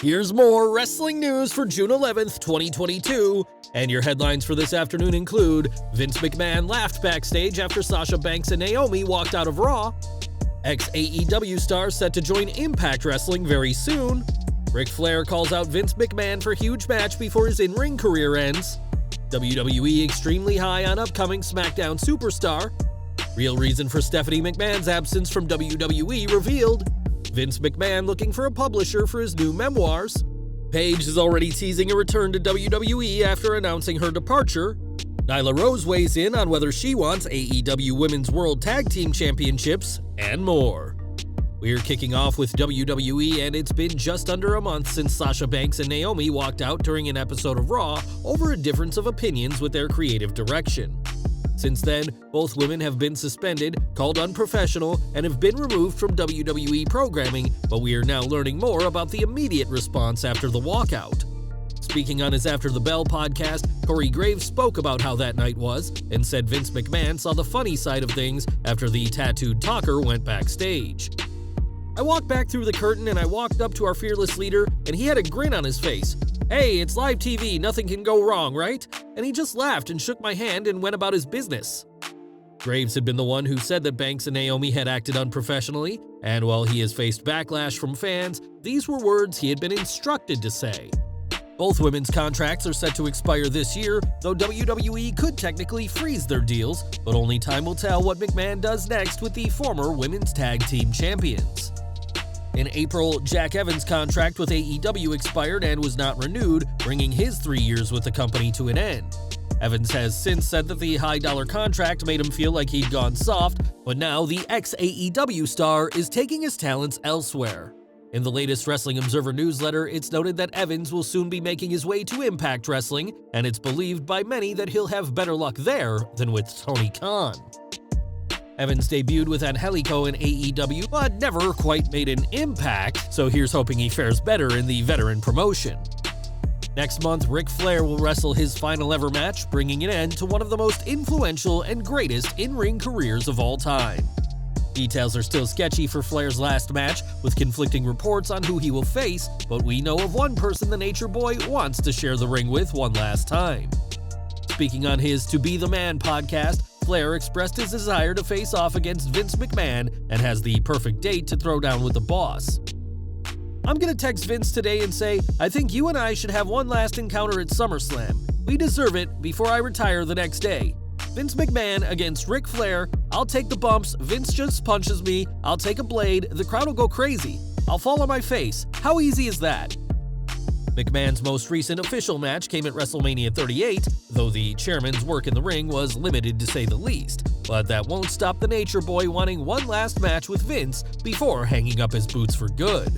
Here's more wrestling news for June 11th, 2022, and your headlines for this afternoon include: Vince McMahon laughed backstage after Sasha Banks and Naomi walked out of Raw, Ex-AEW star set to join Impact Wrestling very soon, Ric Flair calls out Vince McMahon for huge match before his in-ring career ends, WWE extremely high on upcoming Smackdown superstar, real reason for Stephanie McMahon's absence from WWE revealed, Vince McMahon looking for a publisher for his new Memoirs, Paige is already teasing a return to WWE after announcing her departure, Nyla Rose weighs in on whether she wants AEW Women's World Tag Team Championships, and more. We're kicking off with WWE, and it's been just under a month since Sasha Banks and Naomi walked out during an episode of Raw over a difference of opinions with their creative direction. Since then, both women have been suspended, called unprofessional, and have been removed from WWE programming, but we are now learning more about the immediate response after the walkout. Speaking on his After the Bell podcast, Corey Graves spoke about how that night was, and said Vince McMahon saw the funny side of things after the tattooed talker went backstage. I walked back through the curtain and I walked up to our fearless leader, and he had a grin on his face. "Hey, it's live TV, nothing can go wrong, right?" And he just laughed and shook my hand and went about his business. Graves had been the one who said that Banks and Naomi had acted unprofessionally, and while he has faced backlash from fans, these were words he had been instructed to say. Both women's contracts are set to expire this year, though WWE could technically freeze their deals, but only time will tell what McMahon does next with the former Women's Tag Team Champions. In April, Jack Evans' contract with AEW expired and was not renewed, bringing his 3 years with the company to an end. Evans has since said that the high-dollar contract made him feel like he'd gone soft, but now the ex-AEW star is taking his talents elsewhere. In the latest Wrestling Observer newsletter, it's noted that Evans will soon be making his way to Impact Wrestling, and it's believed by many that he'll have better luck there than with Tony Khan. Evans debuted with Angelico in AEW, but never quite made an impact, so here's hoping he fares better in the veteran promotion. Next month, Ric Flair will wrestle his final ever match, bringing an end to one of the most influential and greatest in-ring careers of all time. Details are still sketchy for Flair's last match, with conflicting reports on who he will face, but we know of one person the Nature Boy wants to share the ring with one last time. Speaking on his To Be the Man podcast, Flair expressed his desire to face off against Vince McMahon and has the perfect date to throw down with the boss. "I'm gonna text Vince today and say, I think you and I should have one last encounter at SummerSlam. We deserve it before I retire the next day. Vince McMahon against Ric Flair. I'll take the bumps, Vince just punches me, I'll take a blade, the crowd will go crazy. I'll fall on my face. How easy is that?" McMahon's most recent official match came at WrestleMania 38, though the chairman's work in the ring was limited to say the least. But that won't stop the Nature Boy wanting one last match with Vince before hanging up his boots for good.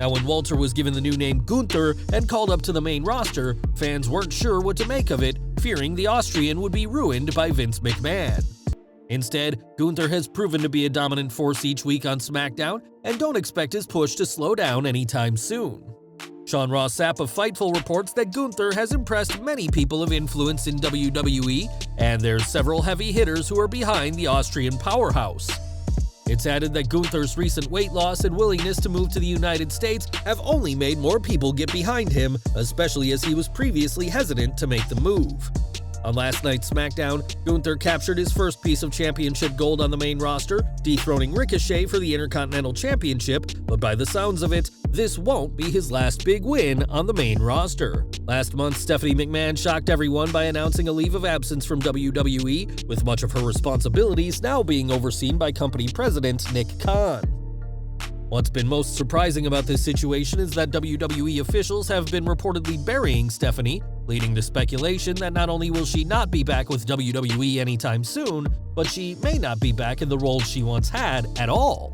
Now, when Walter was given the new name Gunther and called up to the main roster, fans weren't sure what to make of it, fearing the Austrian would be ruined by Vince McMahon. Instead, Gunther has proven to be a dominant force each week on SmackDown, and don't expect his push to slow down anytime soon. Sean Ross Sapp of Fightful reports that Gunther has impressed many people of influence in WWE, and there's several heavy hitters who are behind the Austrian powerhouse. It's added that Gunther's recent weight loss and willingness to move to the United States have only made more people get behind him, especially as he was previously hesitant to make the move. On last night's SmackDown, Gunther captured his first piece of championship gold on the main roster, dethroning Ricochet for the Intercontinental Championship, but by the sounds of it, this won't be his last big win on the main roster. Last month, Stephanie McMahon shocked everyone by announcing a leave of absence from WWE, with much of her responsibilities now being overseen by company president Nick Khan. What's been most surprising about this situation is that WWE officials have been reportedly burying Stephanie, leading to speculation that not only will she not be back with WWE anytime soon, but she may not be back in the role she once had at all.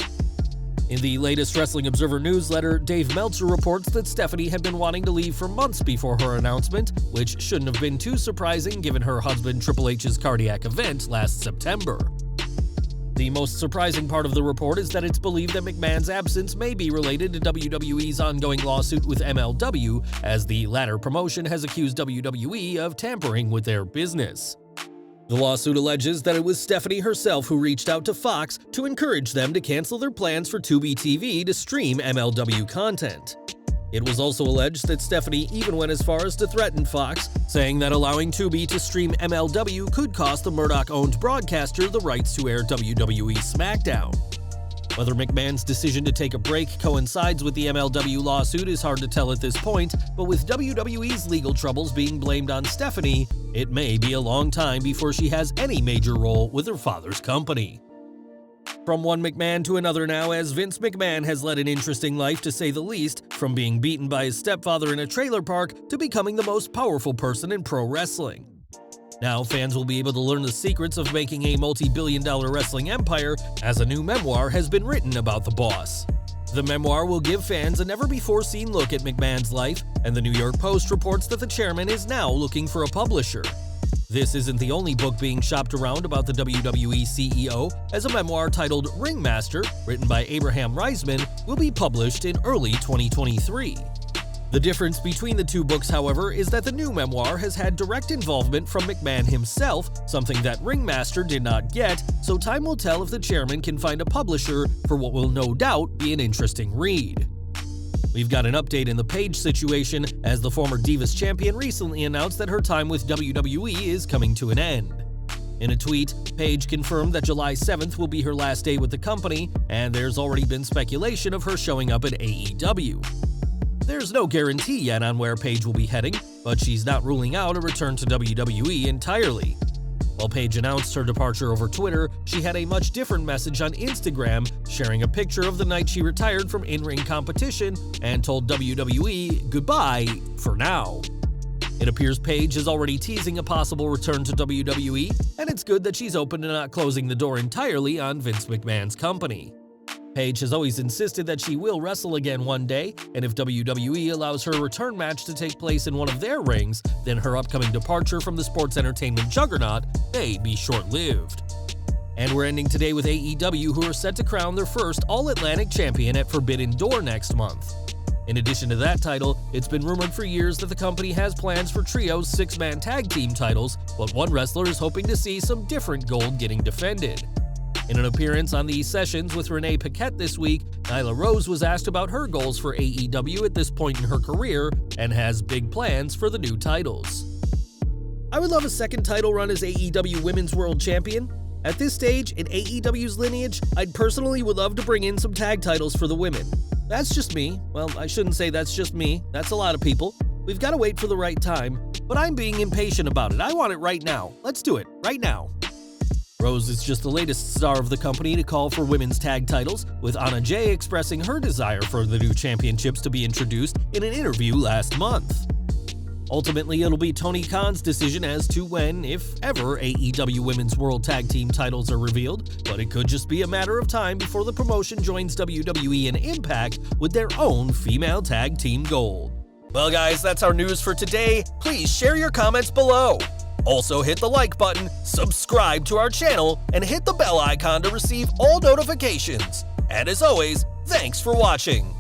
In the latest Wrestling Observer newsletter, Dave Meltzer reports that Stephanie had been wanting to leave for months before her announcement, which shouldn't have been too surprising given her husband Triple H's cardiac event last September. The most surprising part of the report is that it's believed that McMahon's absence may be related to WWE's ongoing lawsuit with MLW, as the latter promotion has accused WWE of tampering with their business. The lawsuit alleges that it was Stephanie herself who reached out to Fox to encourage them to cancel their plans for Tubi TV to stream MLW content. It was also alleged that Stephanie even went as far as to threaten Fox, saying that allowing Tubi to stream MLW could cost the Murdoch-owned broadcaster the rights to air WWE Smackdown. Whether McMahon's decision to take a break coincides with the MLW lawsuit is hard to tell at this point, but with WWE's legal troubles being blamed on Stephanie, it may be a long time before she has any major role with her father's company. From one McMahon to another now, as Vince McMahon has led an interesting life to say the least, from being beaten by his stepfather in a trailer park to becoming the most powerful person in pro wrestling. Now fans will be able to learn the secrets of making a multi-billion-dollar wrestling empire, as a new memoir has been written about the boss. The memoir will give fans a never-before-seen look at McMahon's life, and the New York Post reports that the chairman is now looking for a publisher. This isn't the only book being shopped around about the WWE CEO, as a memoir titled Ringmaster, written by Abraham Reisman, will be published in early 2023. The difference between the two books, however, is that the new memoir has had direct involvement from McMahon himself, something that Ringmaster did not get, so time will tell if the chairman can find a publisher for what will no doubt be an interesting read. We've got an update in the Paige situation, as the former Divas champion recently announced that her time with WWE is coming to an end. In a tweet, Paige confirmed that July 7th will be her last day with the company, and there's already been speculation of her showing up at AEW. There's no guarantee yet on where Paige will be heading, but she's not ruling out a return to WWE entirely. While Paige announced her departure over Twitter, she had a much different message on Instagram, sharing a picture of the night she retired from in-ring competition and told WWE goodbye for now. It appears Paige is already teasing a possible return to WWE, and it's good that she's open to not closing the door entirely on Vince McMahon's company. Paige has always insisted that she will wrestle again one day, and if WWE allows her return match to take place in one of their rings, then her upcoming departure from the sports entertainment juggernaut may be short-lived. And we're ending today with AEW, who are set to crown their first All-Atlantic champion at Forbidden Door next month. In addition to that title, it's been rumored for years that the company has plans for Trio's 6-man tag team titles, but one wrestler is hoping to see some different gold getting defended. In an appearance on the Sessions with Renee Paquette this week, Nyla Rose was asked about her goals for AEW at this point in her career and has big plans for the new titles. I would love a second title run as AEW Women's World Champion. At this stage in AEW's lineage, I'd personally would love to bring in some tag titles for the women. That's just me. Well, I shouldn't say that's just me. That's a lot of people. We've got to wait for the right time, but I'm being impatient about it. I want it right now. Let's do it right now. Rose is just the latest star of the company to call for women's tag titles, with Anna Jay expressing her desire for the new championships to be introduced in an interview last month. Ultimately, it'll be Tony Khan's decision as to when, if ever, AEW Women's World Tag Team titles are revealed, but it could just be a matter of time before the promotion joins WWE and Impact with their own female tag team gold. Well guys, that's our news for today. Please share your comments below. Also hit the like button, subscribe to our channel, and hit the bell icon to receive all notifications. And as always, thanks for watching.